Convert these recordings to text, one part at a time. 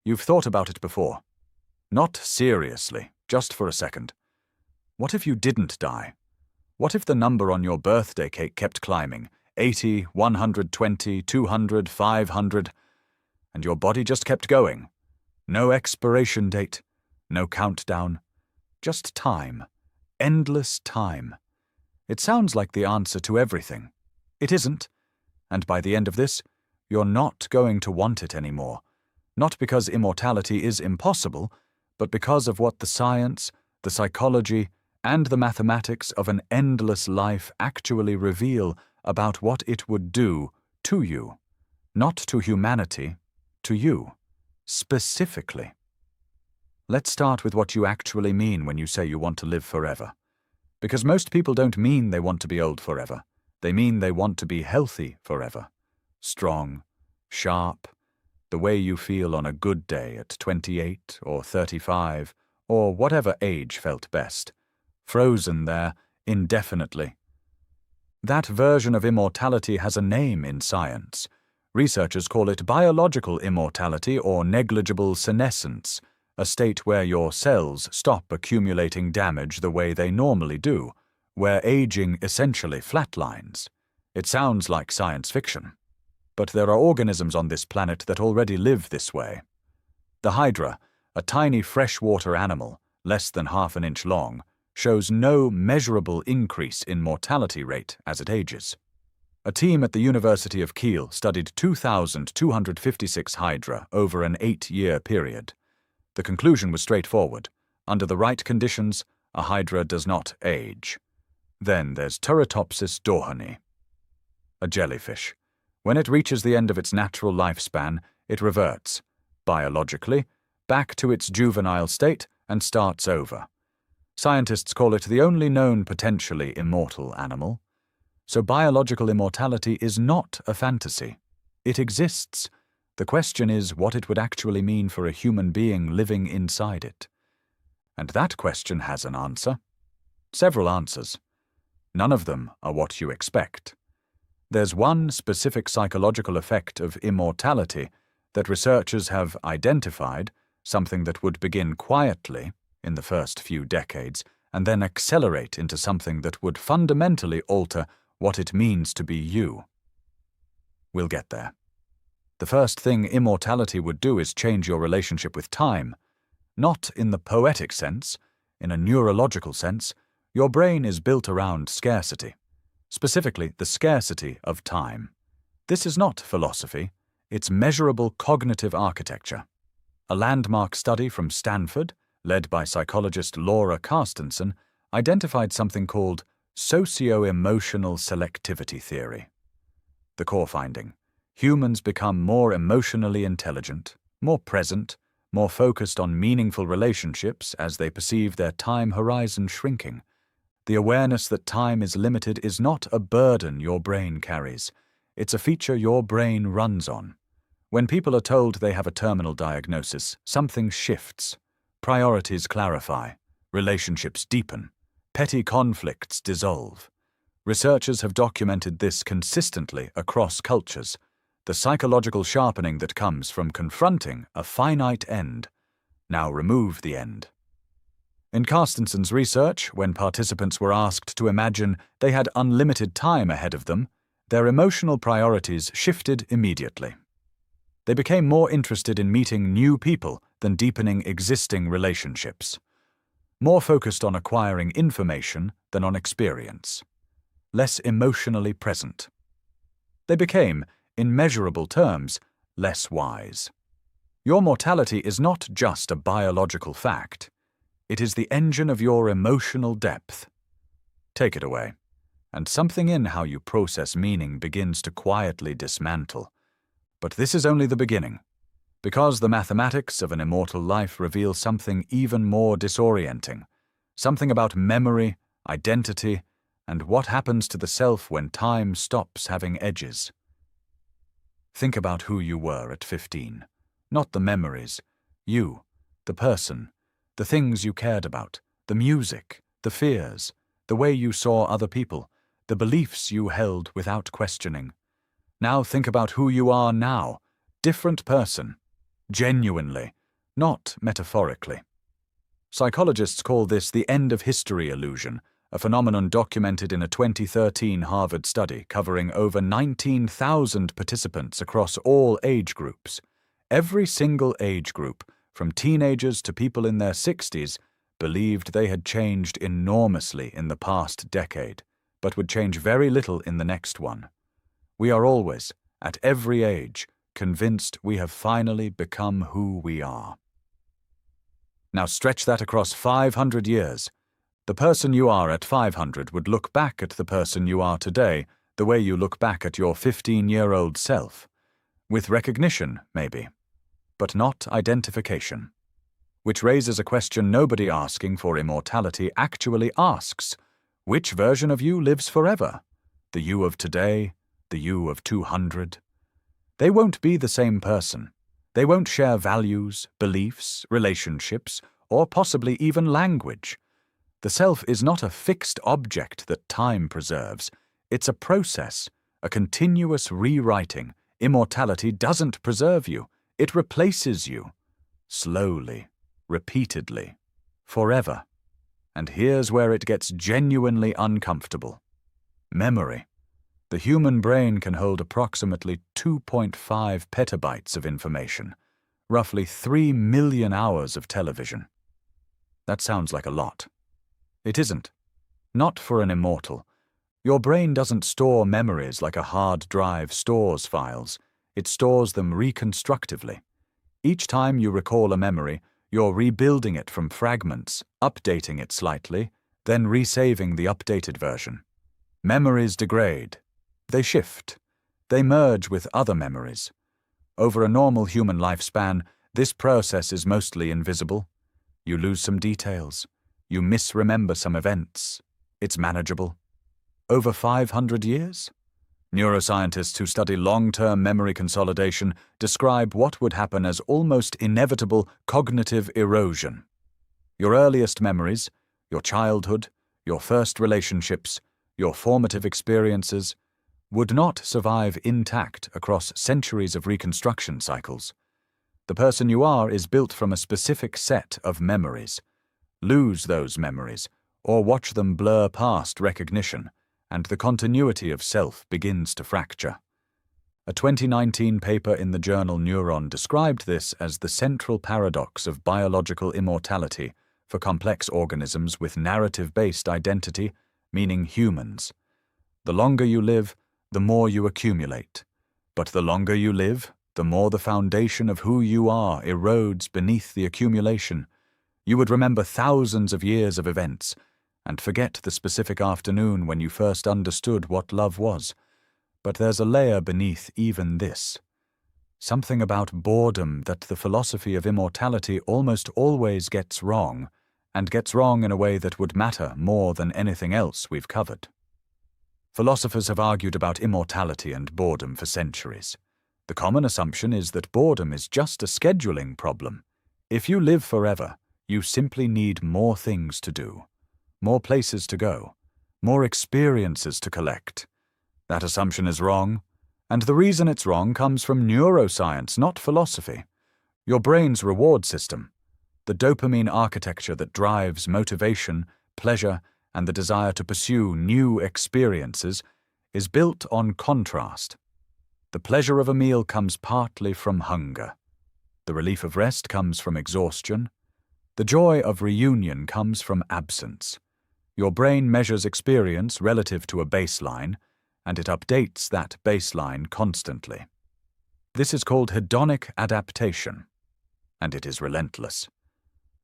You've thought about it before. Not seriously, just for a second. What if you didn't die? What if the number on your birthday cake kept climbing? 80, 120, 200, 500, and your body just kept going. No expiration date, no countdown, just time, endless time. It sounds like the answer to everything. It isn't, and by the end of this, you're not going to want it anymore. Not because immortality is impossible, but because of what the science, the psychology, and the mathematics of an endless life actually reveal about what it would do to you. Not to humanity, to you, specifically. Let's start with what you actually mean when you say you want to live forever. Because most people don't mean they want to be old forever. They mean they want to be healthy forever. Strong, sharp, the way you feel on a good day at 28 or 35, or whatever age felt best. Frozen there indefinitely. That version of immortality has a name in science. Researchers call it biological immortality or negligible senescence, a state where your cells stop accumulating damage the way they normally do, where aging essentially flatlines. It sounds like science fiction. But there are organisms on this planet that already live this way. The Hydra, a tiny freshwater animal, less than half an inch long, shows no measurable increase in mortality rate as it ages. A team at the University of Kiel studied 2,256 Hydra over an 8-year period. The conclusion was straightforward. Under the right conditions, a Hydra does not age. Then there's Turritopsis dohrnii, a jellyfish. When it reaches the end of its natural lifespan, it reverts, biologically, back to its juvenile state and starts over. Scientists call it the only known potentially immortal animal. So biological immortality is not a fantasy. It exists. The question is what it would actually mean for a human being living inside it. And that question has an answer. Several answers. None of them are what you expect. There's one specific psychological effect of immortality that researchers have identified, something that would begin quietly in the first few decades and then accelerate into something that would fundamentally alter what it means to be you. We'll get there. The first thing immortality would do is change your relationship with time. Not in the poetic sense, in a neurological sense. Your brain is built around scarcity. Specifically, the scarcity of time. This is not philosophy, it's measurable cognitive architecture. A landmark study from Stanford, led by psychologist Laura Carstensen, identified something called socio-emotional selectivity theory. The core finding: humans become more emotionally intelligent, more present, more focused on meaningful relationships as they perceive their time horizon shrinking. The awareness that time is limited is not a burden your brain carries. It's a feature your brain runs on. When people are told they have a terminal diagnosis, something shifts. Priorities clarify. Relationships deepen. Petty conflicts dissolve. Researchers have documented this consistently across cultures. The psychological sharpening that comes from confronting a finite end. Now remove the end. In Carstensen's research, when participants were asked to imagine they had unlimited time ahead of them, their emotional priorities shifted immediately. They became more interested in meeting new people than deepening existing relationships. More focused on acquiring information than on experience. Less emotionally present. They became, in measurable terms, less wise. Your mortality is not just a biological fact. It is the engine of your emotional depth. Take it away, and something in how you process meaning begins to quietly dismantle. But this is only the beginning, because the mathematics of an immortal life reveal something even more disorienting, something about memory, identity, and what happens to the self when time stops having edges. Think about who you were at 15, not the memories, you, the person, the things you cared about, the music, the fears, the way you saw other people, the beliefs you held without questioning. Now think about who you are now, different person. Genuinely, not metaphorically. Psychologists call this the end of history illusion, a phenomenon documented in a 2013 Harvard study covering over 19,000 participants across all age groups. Every single age group, from teenagers to people in their 60s, believed they had changed enormously in the past decade, but would change very little in the next one. We are always, at every age, convinced we have finally become who we are. Now stretch that across 500 years. The person you are at 500 would look back at the person you are today the way you look back at your 15-year-old self. With recognition, maybe, but not identification. Which raises a question nobody asking for immortality actually asks. Which version of you lives forever? The you of today? The you of 200? They won't be the same person. They won't share values, beliefs, relationships, or possibly even language. The self is not a fixed object that time preserves. It's a process, a continuous rewriting. Immortality doesn't preserve you. It replaces you. Slowly, repeatedly, forever. And here's where it gets genuinely uncomfortable. Memory. The human brain can hold approximately 2.5 petabytes of information, roughly 3 million hours of television. That sounds like a lot. It isn't. Not for an immortal. Your brain doesn't store memories like a hard drive stores files. It stores them reconstructively. Each time you recall a memory, you're rebuilding it from fragments, updating it slightly, then resaving the updated version. Memories degrade. They shift. They merge with other memories. Over a normal human lifespan, this process is mostly invisible. You lose some details. You misremember some events. It's manageable. Over 500 years? Neuroscientists who study long-term memory consolidation describe what would happen as almost inevitable cognitive erosion. Your earliest memories, your childhood, your first relationships, your formative experiences, would not survive intact across centuries of reconstruction cycles. The person you are is built from a specific set of memories. Lose those memories, or watch them blur past recognition, and the continuity of self begins to fracture. A 2019 paper in the journal Neuron described this as the central paradox of biological immortality for complex organisms with narrative-based identity, meaning humans. The longer you live, the more you accumulate. But the longer you live, the more the foundation of who you are erodes beneath the accumulation. You would remember thousands of years of events, and forget the specific afternoon when you first understood what love was. But there's a layer beneath even this. Something about boredom that the philosophy of immortality almost always gets wrong, and gets wrong in a way that would matter more than anything else we've covered. Philosophers have argued about immortality and boredom for centuries. The common assumption is that boredom is just a scheduling problem. If you live forever, you simply need more things to do, more places to go, more experiences to collect. That assumption is wrong, and the reason it's wrong comes from neuroscience, not philosophy. Your brain's reward system, the dopamine architecture that drives motivation, pleasure, and the desire to pursue new experiences, is built on contrast. The pleasure of a meal comes partly from hunger. The relief of rest comes from exhaustion. The joy of reunion comes from absence. Your brain measures experience relative to a baseline, and it updates that baseline constantly. This is called hedonic adaptation, and it is relentless.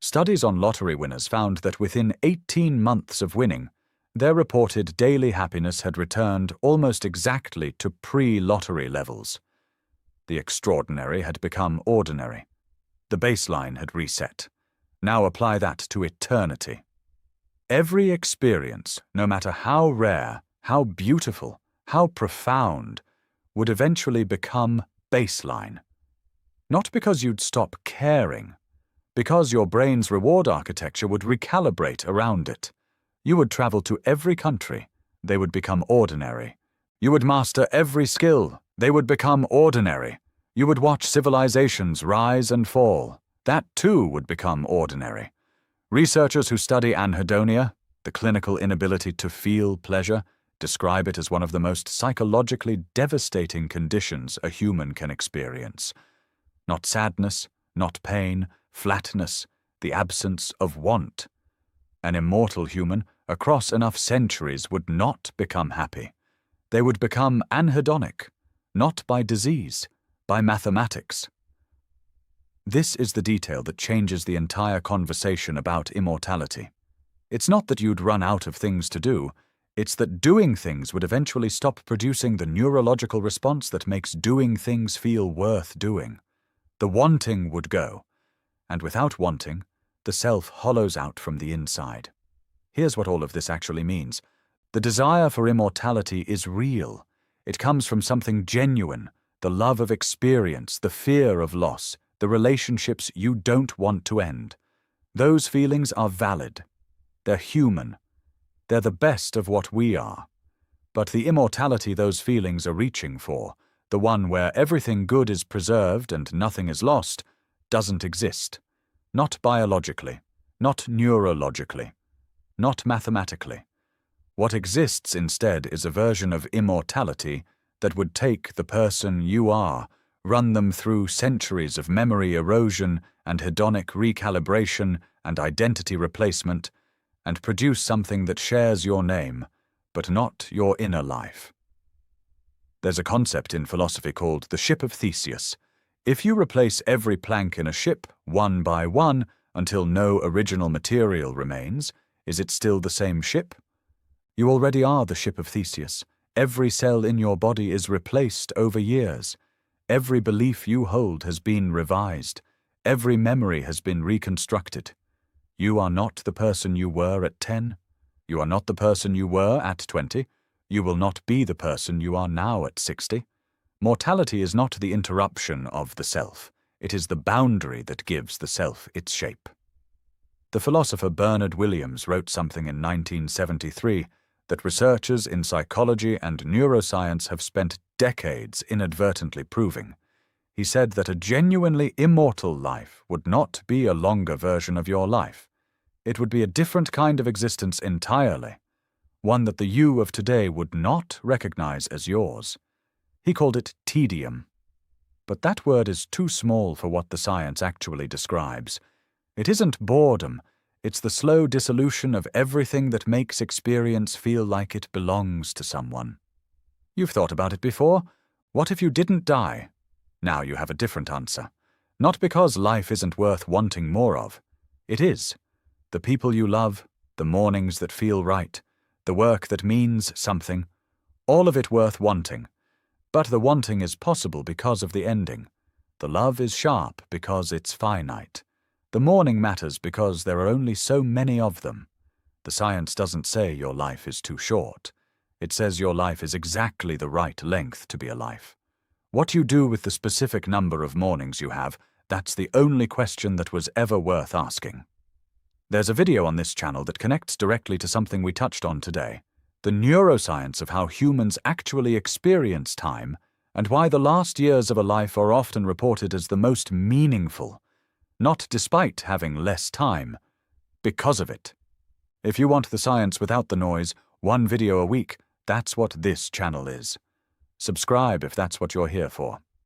Studies on lottery winners found that within 18 months of winning, their reported daily happiness had returned almost exactly to pre-lottery levels. The extraordinary had become ordinary. The baseline had reset. Now apply that to eternity. Every experience, no matter how rare, how beautiful, how profound, would eventually become baseline. Not because you'd stop caring, because your brain's reward architecture would recalibrate around it. You would travel to every country. They would become ordinary. You would master every skill. They would become ordinary. You would watch civilizations rise and fall. That too would become ordinary. Researchers who study anhedonia, the clinical inability to feel pleasure, describe it as one of the most psychologically devastating conditions a human can experience. Not sadness, not pain, flatness, the absence of want. An immortal human, across enough centuries, would not become happy. They would become anhedonic, not by disease, by mathematics. This is the detail that changes the entire conversation about immortality. It's not that you'd run out of things to do, it's that doing things would eventually stop producing the neurological response that makes doing things feel worth doing. The wanting would go, and without wanting, the self hollows out from the inside. Here's what all of this actually means. The desire for immortality is real. It comes from something genuine, the love of experience, the fear of loss, the relationships you don't want to end. Those feelings are valid. They're human. They're the best of what we are. But the immortality those feelings are reaching for, the one where everything good is preserved and nothing is lost, doesn't exist. Not biologically, not neurologically, not mathematically. What exists instead is a version of immortality that would take the person you are, run them through centuries of memory erosion and hedonic recalibration and identity replacement, and produce something that shares your name, but not your inner life. There's a concept in philosophy called the ship of Theseus. If you replace every plank in a ship, one by one, until no original material remains, is it still the same ship? You already are the ship of Theseus. Every cell in your body is replaced over years. Every belief you hold has been revised. Every memory has been reconstructed. You are not the person you were at 10. You are not the person you were at 20. You will not be the person you are now at 60. Mortality is not the interruption of the self. It is the boundary that gives the self its shape. The philosopher Bernard Williams wrote something in 1973 that researchers in psychology and neuroscience have spent decades inadvertently proving. He said that a genuinely immortal life would not be a longer version of your life. It would be a different kind of existence entirely, one that the you of today would not recognize as yours. He called it tedium. But that word is too small for what the science actually describes. It isn't boredom, it's the slow dissolution of everything that makes experience feel like it belongs to someone. You've thought about it before. What if you didn't die? Now you have a different answer. Not because life isn't worth wanting more of. It is. The people you love, the mornings that feel right, the work that means something, all of it worth wanting. But the wanting is possible because of the ending. The love is sharp because it's finite. The morning matters because there are only so many of them. The science doesn't say your life is too short. It says your life is exactly the right length to be a life. What you do with the specific number of mornings you have, that's the only question that was ever worth asking. There's a video on this channel that connects directly to something we touched on today, the neuroscience of how humans actually experience time and why the last years of a life are often reported as the most meaningful, not despite having less time, because of it. If you want the science without the noise, one video a week, that's what this channel is. Subscribe if that's what you're here for.